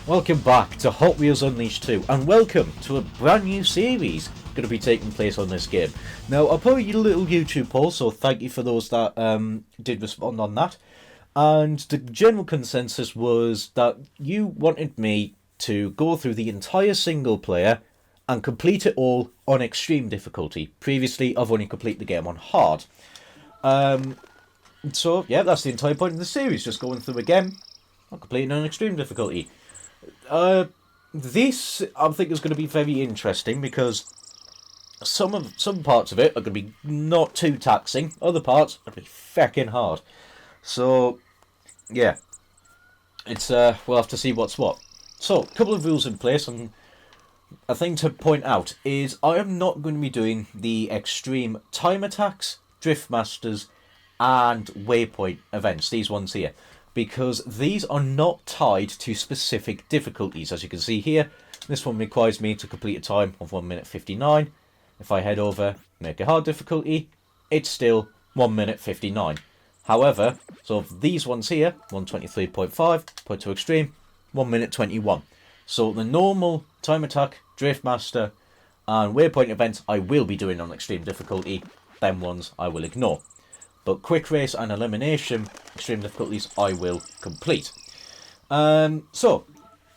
Welcome back to Hot Wheels Unleashed 2, and welcome to a brand new series going to be taking place on this game. Now, I put a little YouTube poll, so thank you for those that did respond on that. And the general consensus was that you wanted me to go through the entire single player and complete it all on extreme difficulty. Previously, I've only completed the game on hard. So, yeah, that's the entire point of the series, just going through again and completing on extreme difficulty. This I think is going to be very interesting because some parts of it are going to be not too taxing, other parts are going to be feckin' hard. So yeah, it's we'll have to see what's what. So a couple of rules in place, and a thing to point out is I am not going to be doing the extreme time attacks, drift masters, and waypoint events. These ones here, because these are not tied to specific difficulties. As you can see here, this one requires me to complete a time of 1 minute 59. If I head over, make a hard difficulty, it's still 1 minute 59. However, so these ones here, 123.5, put to extreme, 1 minute 21. So the normal time attack, drift master, and waypoint events I will be doing on extreme difficulty. Them ones I will ignore. But quick race and elimination, extreme difficulties, I will complete. So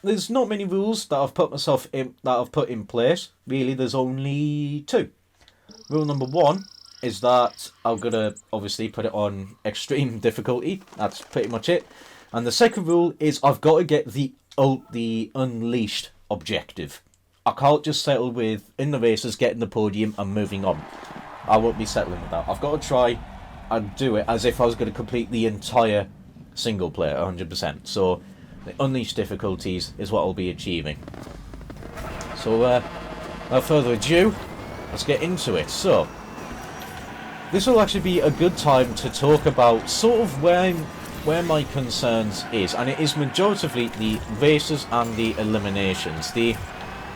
there's not many rules that I've put in place. Really, there's only two. Rule number one is that I'm gonna obviously put it on extreme difficulty. That's pretty much it. And the second rule is I've got to get the unleashed objective. I can't just settle with in the races, getting the podium and moving on. I won't be settling with that. I've got to try and do it as if I was going to complete the entire single player 100%. So the unleashed difficulties is what I'll be achieving. So without further ado, let's get into it. So this will actually be a good time to talk about sort of where my concerns is, and it is majoritively the races and the eliminations. The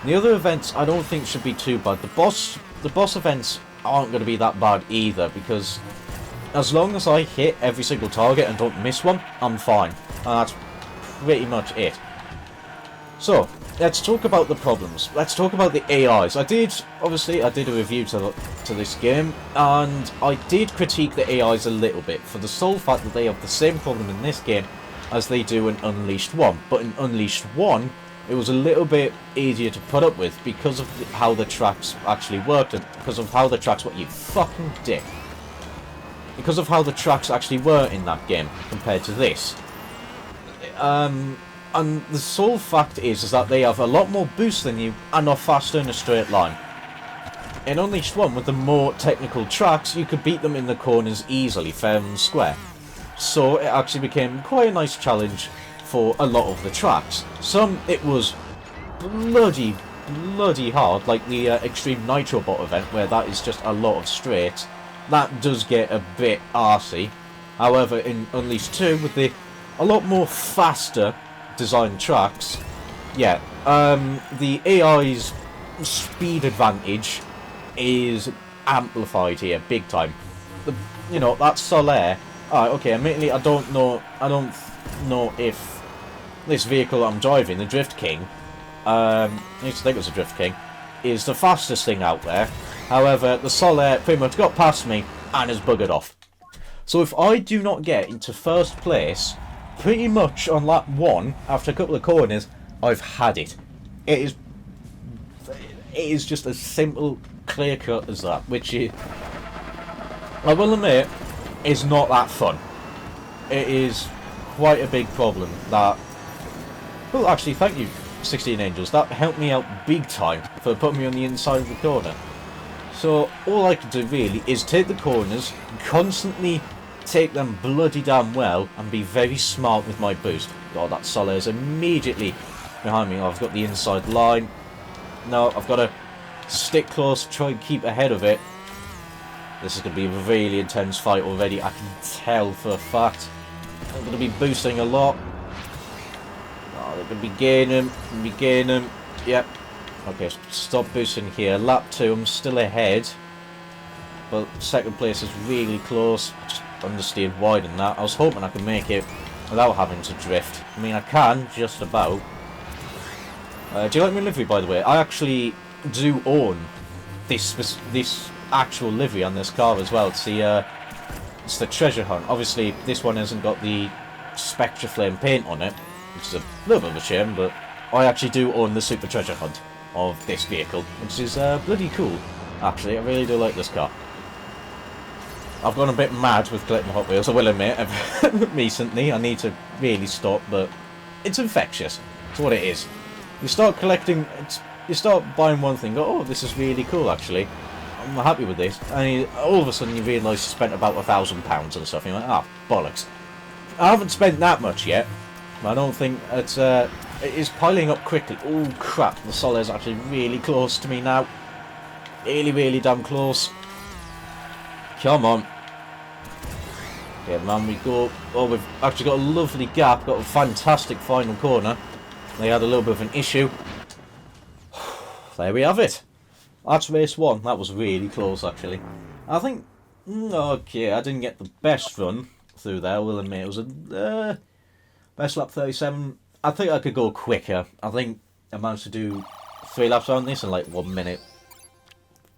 other events I don't think should be too bad. The boss events aren't going to be that bad either, because as long as I hit every single target and don't miss one, I'm fine. And that's pretty much it. So, let's talk about the problems. Let's talk about the AIs. I did a review to this game, and I did critique the AIs a little bit, for the sole fact that they have the same problem in this game as they do in Unleashed 1. But in Unleashed 1, it was a little bit easier to put up with because of how the tracks actually worked, and because of how the tracks... What, you fucking dick. Because of how the tracks actually were in that game compared to this. And the sole fact is that they have a lot more boost than you and are faster in a straight line. In Unleashed 1, with the more technical tracks, you could beat them in the corners easily, fair and square. So it actually became quite a nice challenge for a lot of the tracks. Some, it was bloody hard, like the Extreme Nitro Bot event, where that is just a lot of straights. That does get a bit arsey. However, in Unleashed 2, with a lot more faster designed tracks, yeah, the AI's speed advantage is amplified here, big time. That Solaire. Alright, okay, admittedly, I don't know if this vehicle I'm driving, the Drift King, I used to think it was a Drift King, is the fastest thing out there. However, the Solaire pretty much got past me and has buggered off. So if I do not get into first place, pretty much on lap 1, after a couple of corners, I've had it. It is just as simple, clear cut as that, which is, I will admit, is not that fun. It is quite a big problem that... Well, actually, thank you, 16 Angels. That helped me out big time for putting me on the inside of the corner. So all I can do really is take the corners, constantly take them bloody damn well, and be very smart with my boost. God, that Solaire is immediately behind me. I've got the inside line. No, I've got to stick close, try and keep ahead of it. This is going to be a really intense fight already, I can tell for a fact. I'm going to be boosting a lot. Oh, they're going to be gaining, Yep. Okay, stop boosting here. Lap 2, I'm still ahead. But second place is really close. Just understeered wide in that. I was hoping I could make it without having to drift. I mean, I can, just about. Do you like my livery, by the way? I actually do own this actual livery on this car as well. It's the Treasure Hunt. Obviously, this one hasn't got the Spectra Flame paint on it, which is a little bit of a shame, but I actually do own the Super Treasure Hunt of this vehicle, which is bloody cool. Actually, I really do like this car. I've gone a bit mad with collecting Hot Wheels, I will admit, recently. I need to really stop, but it's infectious. It's what it is. You start collecting, you start buying one thing, go, oh, this is really cool, actually. I'm happy with this. And all of a sudden you realise you spent about £1,000 and stuff, and you're like, ah, bollocks. I haven't spent that much yet. I don't think it is piling up quickly. Oh, crap, the Solar's actually really close to me now. Really, really damn close. Come on. Yeah, man, we go. Oh, we've actually got a lovely gap. Got a fantastic final corner. They had a little bit of an issue. There we have it. That's race 1. That was really close, actually. I think. Okay, I didn't get the best run through there. I will admit it was a best lap 37. I think I could go quicker. I think I managed to do 3 laps on this in like 1 minute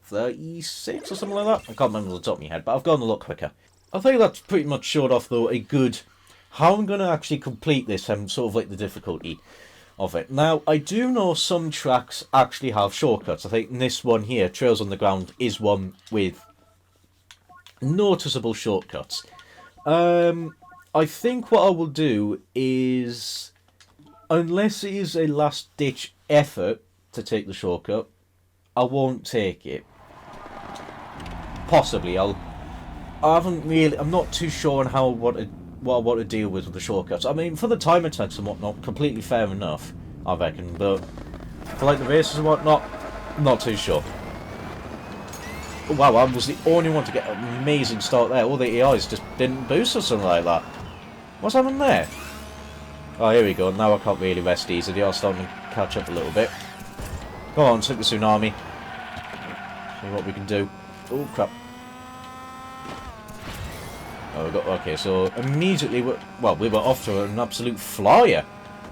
36 or something like that. I can't remember off the top of my head, but I've gone a lot quicker. I think that's pretty much showed off, though, a good... how I'm going to actually complete this and sort of like the difficulty of it. Now, I do know some tracks actually have shortcuts. I think this one here, Trails on the Ground, is one with noticeable shortcuts. I think what I will do is, unless it is a last-ditch effort to take the shortcut, I won't take it. Possibly, I'm not too sure on how what I want to deal with the shortcuts. I mean, for the time attacks and whatnot, completely fair enough, I reckon, but for like the races and whatnot, not too sure. Wow, I was the only one to get an amazing start there. All the AIs just didn't boost or something like that. What's happened there? Oh, here we go. Now I can't really rest easy. They are starting to catch up a little bit. Come on, Super Tsunami. See what we can do. Oh, crap. Oh, we got... okay, so immediately... we were off to an absolute flyer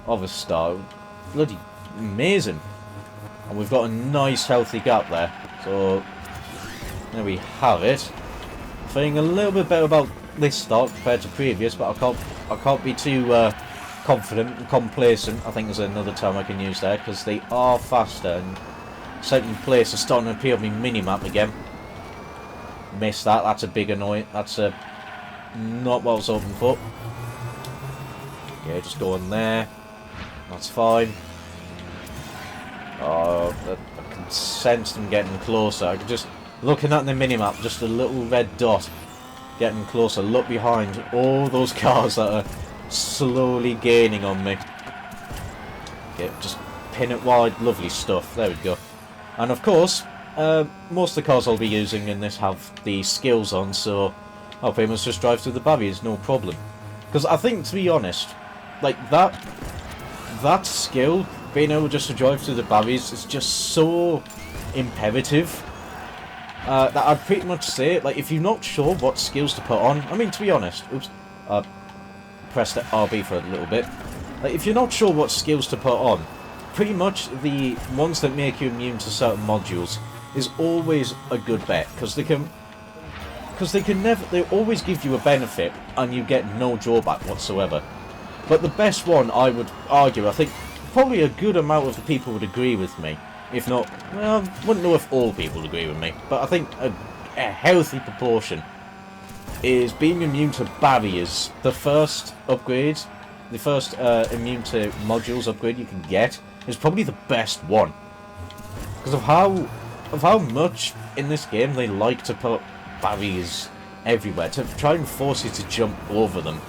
of a start. Bloody amazing. And we've got a nice, healthy gap there. So, there we have it. Feeling a little bit better about this start compared to previous, but I can't be too confident and complacent. I think there's another term I can use there, because they are faster, and second place is starting to appear on my mini-map again. Missed that, that's a big annoyance. That's not what I was hoping for. Yeah, just go on there. That's fine. Oh, I can sense them getting closer. I can just, looking at the minimap, just a little red dot getting closer. Look behind all those cars that are slowly gaining on me. Okay, just pin it wide. Lovely stuff. There we go. And of course, most of the cars I'll be using in this have the skills on, so I'll pretty much just drive through the barriers, no problem. Because I think, to be honest, like that skill, being able just to drive through the barriers, is just so imperative that I'd pretty much say, like, if you're not sure what skills to put on, I mean, to be honest, oops, pressed RB for a little bit. Like, if you're not sure what skills to put on, pretty much the ones that make you immune to certain modules is always a good bet, because they always give you a benefit and you get no drawback whatsoever. But the best one, I would argue, I think probably a good amount of the people would agree with me. If not, well, I wouldn't know if all people would agree with me, but I think a healthy proportion is being immune to barriers. The first upgrade, the first immune to modules upgrade you can get is probably the best one. Because of how much in this game they like to put barriers everywhere to try and force you to jump over them.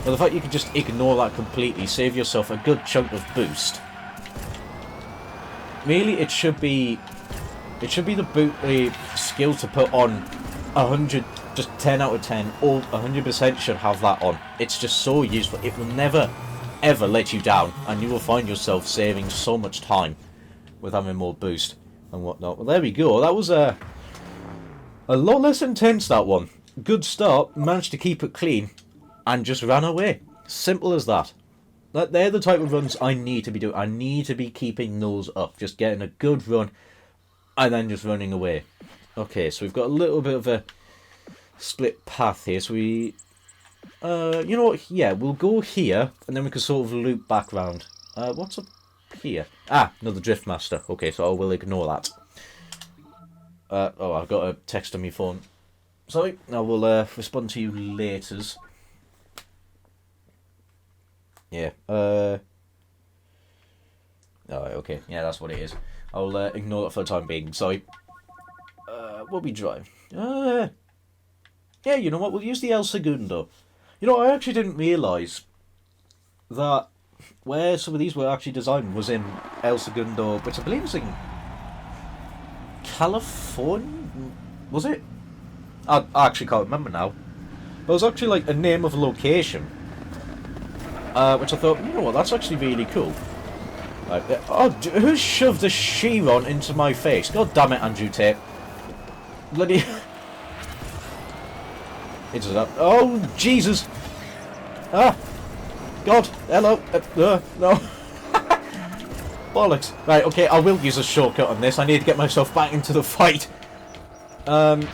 But the fact you can just ignore that completely, save yourself a good chunk of boost. Really, it should be the skill to put on 100, just 10 out of 10, or 100% should have that on. It's just so useful. It will never, ever let you down, and you will find yourself saving so much time with having more boost and whatnot. Well, there we go. That was a lot less intense, that one. Good start, managed to keep it clean, and just ran away. Simple as that. They're the type of runs I need to be doing. I need to be keeping those up. Just getting a good run and then just running away. Okay, so we've got a little bit of a split path here. So we... you know what? Yeah, we'll go here and then we can sort of loop back round. What's up here? Ah, another Driftmaster. Okay, so I will ignore that. Oh, I've got a text on my phone. Sorry, I will respond to you later. Yeah, alright, okay, yeah, that's what it is. I'll ignore it for the time being, sorry. What we drive? Yeah, you know what, we'll use the El Segundo. You know, I actually didn't realise that where some of these were actually designed was in El Segundo, which I believe is in California? Was it? I actually can't remember now. But it was actually like a name of a location. Which I thought, you know what, that's actually really cool. Like, oh, who shoved a Chiron into my face? God damn it, Andrew Tate. Bloody... It's up. Oh, Jesus! Ah! God! Hello! No! Bollocks! Right, okay, I will use a shortcut on this. I need to get myself back into the fight. Right,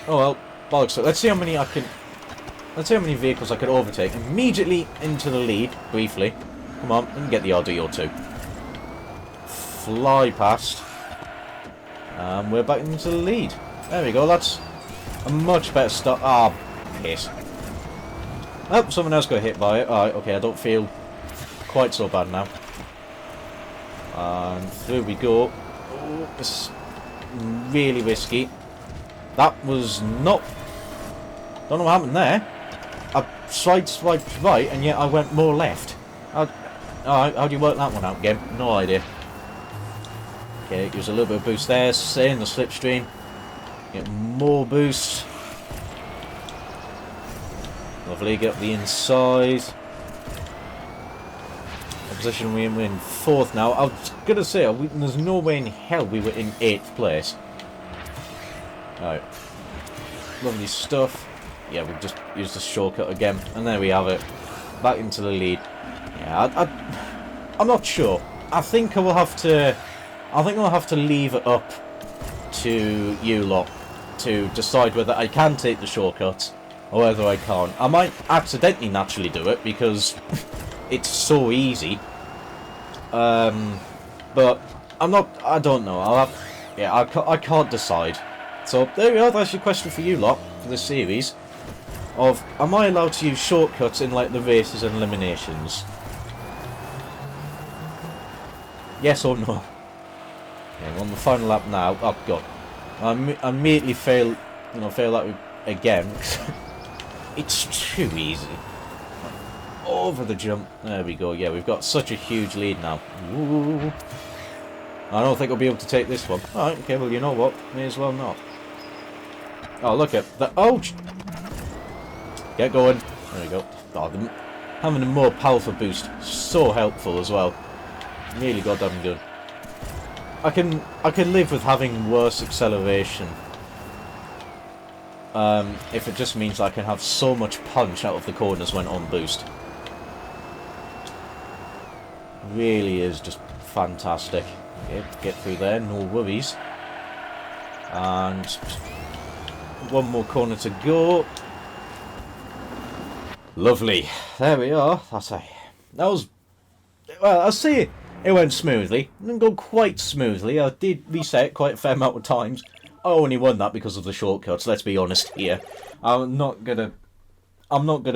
oh well, bollocks. So let's see how many I can... Let's see how many vehicles I can overtake. Immediately into the lead, briefly. Come on, let me get the RD or two. Fly past. And we're back into the lead. There we go, that's a much better start. Ah, piss. Oh, someone else got hit by it. Alright, okay, I don't feel quite so bad now. And through we go. Oh, this is really risky. That was not... Don't know what happened there. I sideswiped right, and yet I went more left. Alright, how do you work that one out, game? No idea. Okay, gives a little bit of boost there. Stay in the slipstream. Get more boost. Lovely, get up the inside. The position we're in 4th now. I was going to say, there's no way in hell we were in 8th place. Alright. Lovely stuff. Yeah, we've just used the shortcut again. And there we have it. Back into the lead. Yeah, I'm not sure. I think I'll have to leave it up to you lot to decide whether I can take the shortcut or whether I can't. I might accidentally naturally do it because it's so easy. But I don't know. I can't decide. So there we are, that's your question for you lot for this series. Of, am I allowed to use shortcuts in like the races and eliminations? Yes or no? Yeah, on the final lap now. Oh god. I immediately fail that again. It's too easy. Over the jump. There we go. Yeah, we've got such a huge lead now. Ooh. I don't think I'll be able to take this one. Alright, okay, well, you know what? May as well not. Oh, look at that. Oh! Get going. There we go. Oh, having a more powerful boost. So helpful as well. Really goddamn good. I can live with having worse acceleration. If it just means I can have so much punch out of the corners when on boost. Really is just fantastic. Okay, get through there, no worries. And one more corner to go. Lovely. There we are. That was... Well, I'll say it went smoothly. It didn't go quite smoothly. I did reset quite a fair amount of times. I only won that because of the shortcuts, let's be honest here. I'm not gonna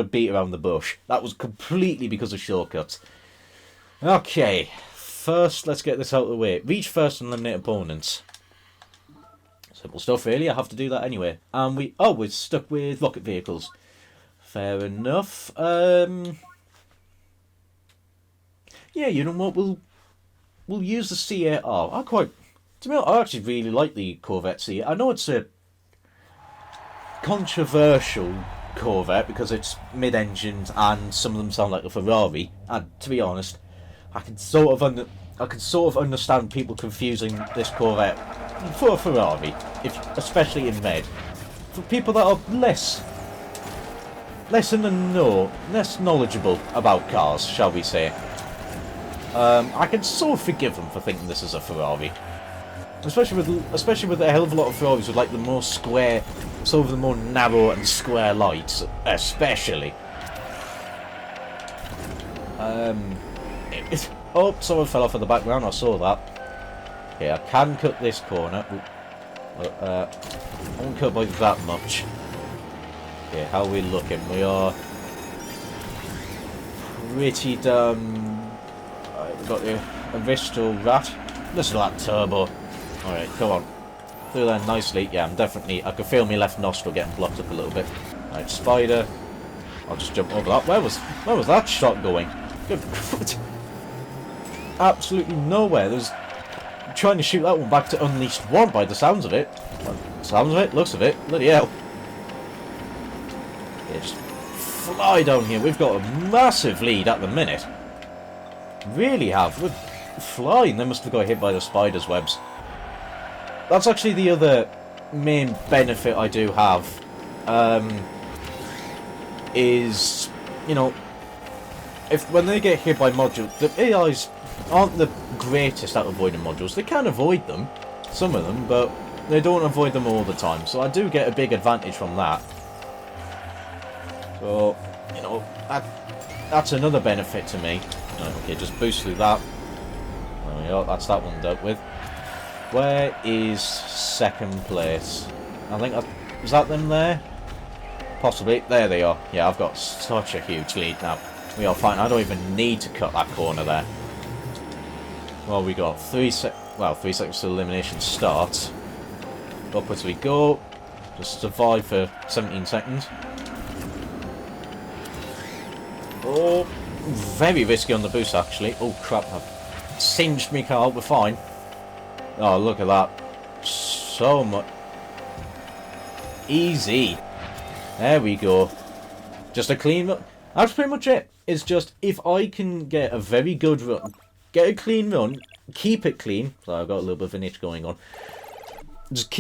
beat around the bush. That was completely because of shortcuts. Okay. First, let's get this out of the way. Reach first and eliminate opponents. Simple stuff, really. I have to do that anyway. And we're stuck with rocket vehicles. Fair enough. Yeah, you know what? We'll use the C8R. To me, I actually really like the Corvette C8. I know it's a controversial Corvette because it's mid-engined and some of them sound like a Ferrari. And to be honest, I can sort of understand people confusing this Corvette for a Ferrari, especially in red. For people that are less less in the know, less knowledgeable about cars, shall we say. I can sort of forgive them for thinking this is a Ferrari. Especially with a hell of a lot of Ferraris with like the more square, sort of the more narrow and square lights, especially. Oh, someone fell off in the background, I saw that. Okay, I can cut this corner. I won't cut by that much. Okay, how are we looking? We are pretty damn... we've got the Aristo Rat. Listen to that turbo. Alright, come on. Through there nicely. Yeah, I'm definitely... I can feel my left nostril getting blocked up a little bit. Alright, Spider. I'll just jump over that. Where was that shot going? Good. Absolutely nowhere. There's... I'm trying to shoot that one back to Unleashed 1 by the sounds of it. Sounds of it, looks of it. Bloody hell. Yeah, just fly down here. We've got a massive lead at the minute. Really have. We're flying. They must have got hit by the spider's webs. That's actually the other main benefit I do have. Is, you know, when they get hit by modules, the AIs aren't the greatest at avoiding modules. They can avoid them, some of them, but they don't avoid them all the time. So I do get a big advantage from that. So, you know, that's another benefit to me. Okay, just boost through that. There we go, that's that one dealt with. Where is second place? I think is that them there? Possibly. There they are. Yeah, I've got such a huge lead now. We are fine. I don't even need to cut that corner there. Well, we got 3 seconds till elimination starts. Upwards we go. Just survive for 17 seconds. Oh, very risky on the boost actually. Oh crap, I've singed me car. We're fine. Oh, look at that. So much. Easy. There we go. Just a clean run. That's pretty much it. It's just, if I can get a very good run, get a clean run, keep it clean. So I've got a little bit of an itch going on. Just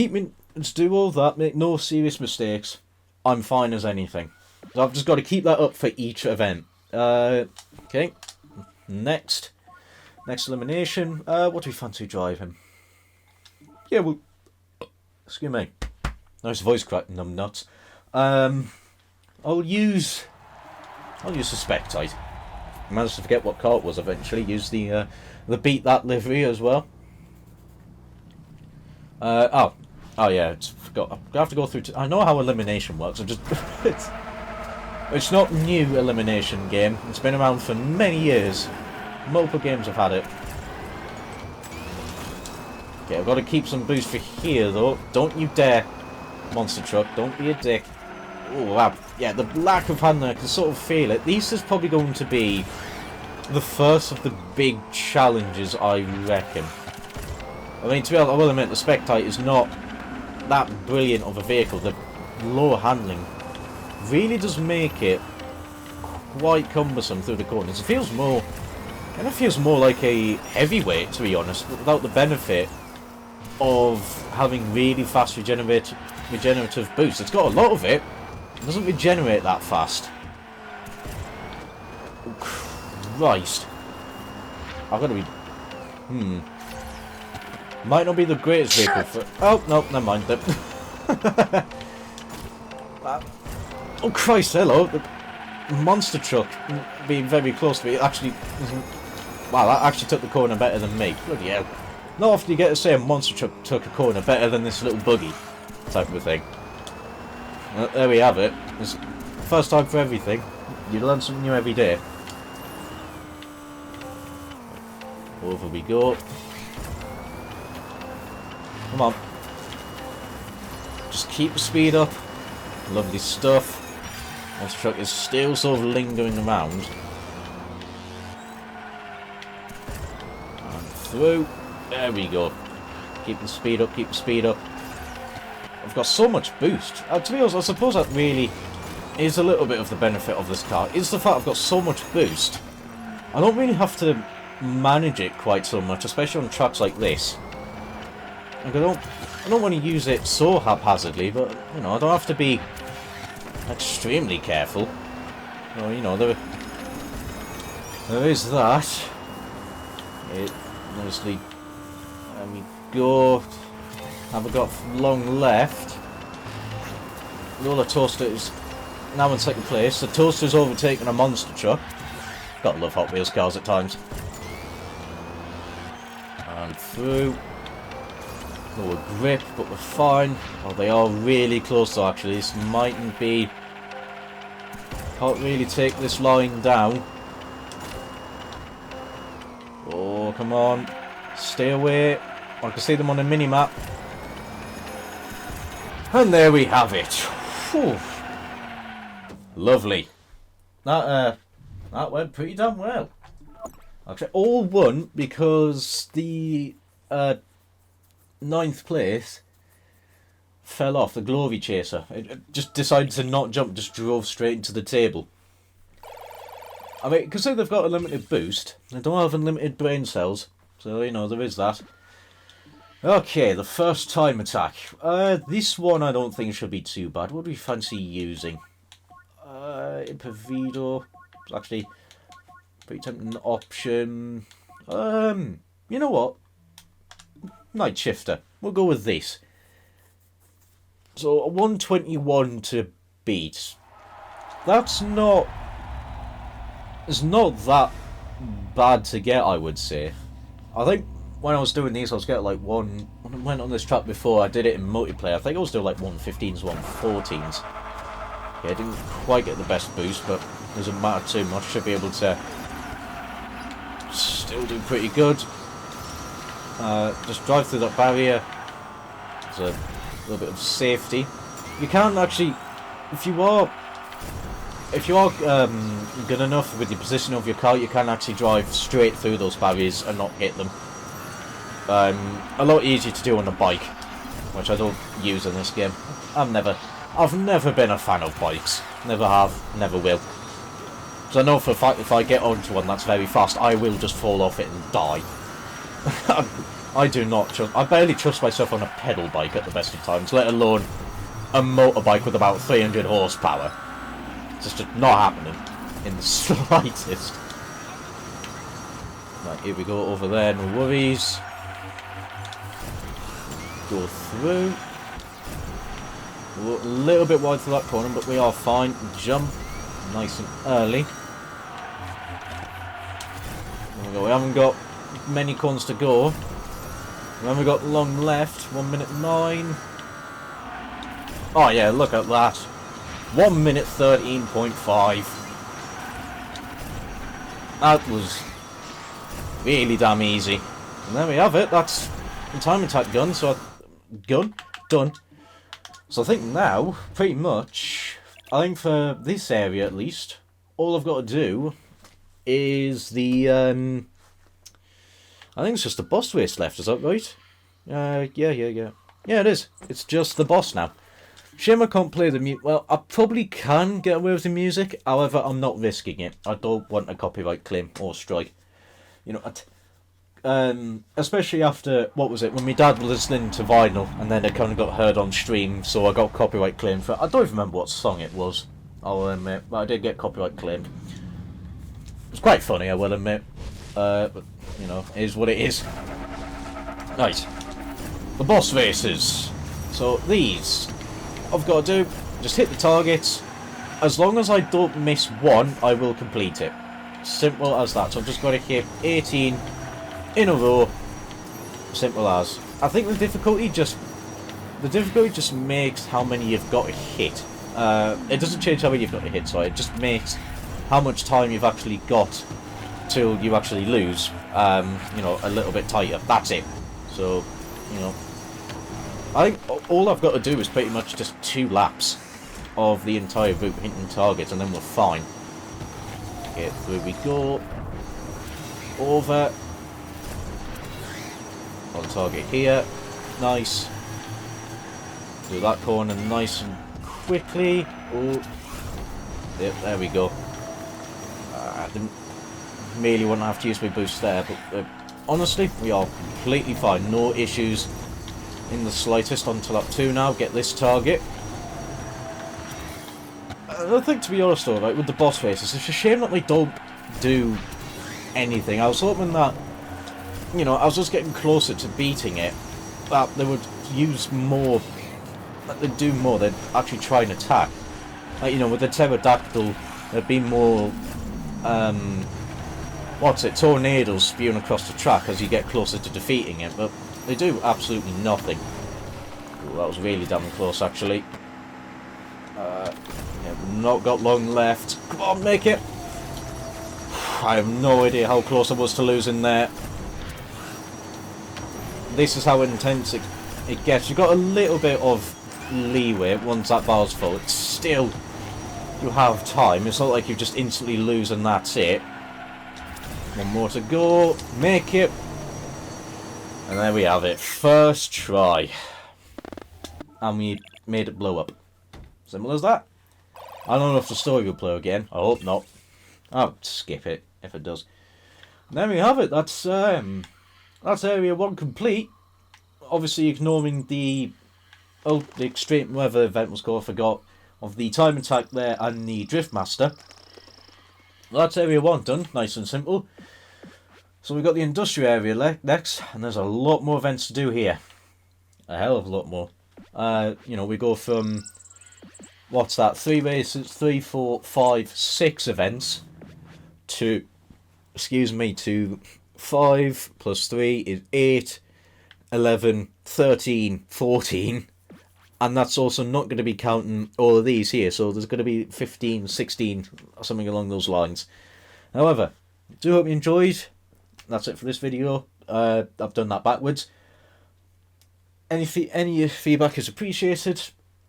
do all that, make no serious mistakes. I'm fine as anything. So I've just got to keep that up for each event. Okay. Next elimination. What do we fancy driving? Yeah, well, excuse me. Nice voice crack, numb nuts. I'll use the Spectite. I managed to forget what car it was eventually. Use the Beat That livery as well. Oh yeah, forgot. I have to go through. I know how elimination works. I'm just it's not new elimination game. It's been around for many years. Multiple games have had it. Okay, I've got to keep some boost for here though. Don't you dare, monster truck. Don't be a dick. Oh wow. Yeah, the lack of hand there, I can sort of feel it. This is probably going to be the first of the big challenges, I reckon. I mean, to be honest, I will admit, the Spectite is not that brilliant of a vehicle. The low handling really does make it quite cumbersome through the corners. It feels more like a heavyweight, to be honest, but without the benefit of having really fast regenerative boost. It's got a lot of it. It doesn't regenerate that fast. Oh, Christ. I've got to be... Might not be the greatest vehicle for... Oh, no, never mind. Oh, Christ, hello. The monster truck being very close to me actually... Wow, that actually took the corner better than me. Bloody hell. Not often you get to say a monster truck took a corner better than this little buggy type of a thing. Well, there we have it. It's first time for everything. You learn something new every day. Over we go. Come on. Just keep the speed up. Lovely stuff. Monster truck is still sort of lingering around. And through. There we go. Keep the speed up, keep the speed up. I've got so much boost. To be honest, I suppose that really is a little bit of the benefit of this car. It's the fact I've got so much boost. I don't really have to manage it quite so much, especially on tracks like this. Like I don't want to use it so haphazardly, but you know, I don't have to be extremely careful. Well, you know, there is that. It mostly. Let me go. Haven't got long left. Roller Toaster is now in second place. The Toaster's overtaken a monster truck. Gotta love Hot Wheels cars at times. And through. Lower grip, but we're fine. Oh, they are really close though, actually. This mightn't be... Can't really take this line down. Oh, come on. Stay away. I can see them on the mini-map. And there we have it. Whew. Lovely. That went pretty damn well. Actually, all won because the... 9th place fell off, the Glory Chaser. It just decided to not jump, just drove straight into the table. I mean, because they've got a limited boost, they don't have unlimited brain cells, so, you know, there is that. Okay, the first time attack. This one I don't think should be too bad. What do we fancy using? Improviso. It's actually a pretty tempting option. You know what? Night Shifter. We'll go with this. So, a 121 to beat. That's not... It's not that bad to get, I would say. I think when I was doing these, I was getting like one... When I went on this track before, I did it in multiplayer. I think I was doing like 115s, 114s. Yeah, I didn't quite get the best boost, but it doesn't matter too much. Should be able to still do pretty good. Just drive through that barrier. There's a little bit of safety. You can actually, if you are good enough with the position of your car, you can actually drive straight through those barriers and not hit them. A lot easier to do on a bike, which I don't use in this game. I've never been a fan of bikes. Never have, never will. So I know for a fact if I get onto one that's very fast, I will just fall off it and die. I do not trust... I barely trust myself on a pedal bike at the best of times, let alone a motorbike with about 300 horsepower. It's just not happening in the slightest. Right, here we go over there, no worries. Go through. We're a little bit wide for that corner, but we are fine. Jump nice and early. There we go, we haven't got many corners to go. Then we got long left, 1 minute 9. Oh yeah, look at that. 1 minute 13.5. That was really damn easy. And there we have it, that's the time attack done, done. So I think now, pretty much, I think for this area at least, all I've got to do is the, I think it's just the boss race left, is that right? Yeah. Yeah, it is. It's just the boss now. Shame I can't play the music. Well, I probably can get away with the music, however, I'm not risking it. I don't want a copyright claim or strike. You know, especially after, what was it, when my dad was listening to vinyl, and then it kind of got heard on stream, so I got copyright claim for it. I don't even remember what song it was, I'll admit, but I did get copyright claimed. It was quite funny, I will admit. But, you know, it is what it is. Right. The boss races. So, these, I've got to do, just hit the targets. As long as I don't miss one, I will complete it. Simple as that. So I've just got to hit 18 in a row. Simple as. I think the difficulty just makes how many you've got to hit. It doesn't change how many you've got to hit, sorry. It just makes how much time you've actually got till you actually lose, you know, a little bit tighter. That's it. So, you know, I think all I've got to do is pretty much just 2 laps of the entire route hitting targets, and then we're fine. Okay, through we go. Over. On target here. Nice. Do that corner nice and quickly. Oh. Yep, there we go. I didn't really want to have to use my boost there, but honestly, we are completely fine. No issues in the slightest. On to lap 2 now. Get this target. I think, to be honest though, like with the boss races, it's a shame that they don't do anything. I was hoping that, you know, I was just getting closer to beating it, that they would use more, that they'd do more, they'd actually try and attack. Like, you know, with the pterodactyl, there'd be more, tornadoes spewing across the track as you get closer to defeating it, but they do absolutely nothing. Ooh, that was really damn close, actually. Yeah, we've not got long left. Come on, make it! I have no idea how close I was to losing there. This is how intense it gets. You've got a little bit of leeway once that bar's full. It's still, you have time. It's not like you just instantly lose and that's it. One more to go. Make it. And there we have it. First try. And we made it blow up. Simple as that. I don't know if the story will play again. I hope not. I'll skip it if it does. And there we have it. That's Area 1 complete. Obviously ignoring the extreme weather event was called, I forgot, of the time attack there and the Driftmaster. Well, that's Area 1 done, nice and simple. So we've got the industrial area next, and there's a lot more events to do here. A hell of a lot more. You know, we go from, what's that, 3 races, 3, 4, 5, 6 events to 5 plus 3 is 8, 11, 13, 14. And that's also not going to be counting all of these here. So there's going to be 15, 16, or something along those lines. However, I do hope you enjoyed. That's it for this video. I've done that backwards. Any feedback is appreciated.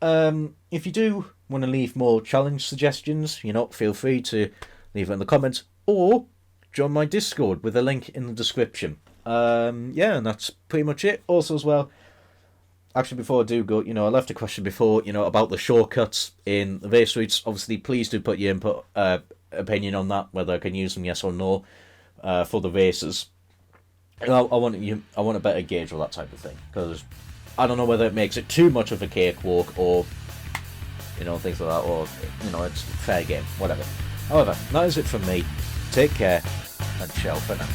If you do want to leave more challenge suggestions, you know, feel free to leave it in the comments. Or join my Discord with a link in the description. Yeah, and that's pretty much it. Also as well, actually before I do go, you know, I left a question before, you know, about the shortcuts in the race routes. Obviously, please do put your input, opinion on that, whether I can use them, yes or no, for the races. And I want a better gauge of that type of thing, because I don't know whether it makes it too much of a cakewalk or, you know, things like that, or, you know, it's fair game, whatever. However, that is it from me. Take care, and ciao for now.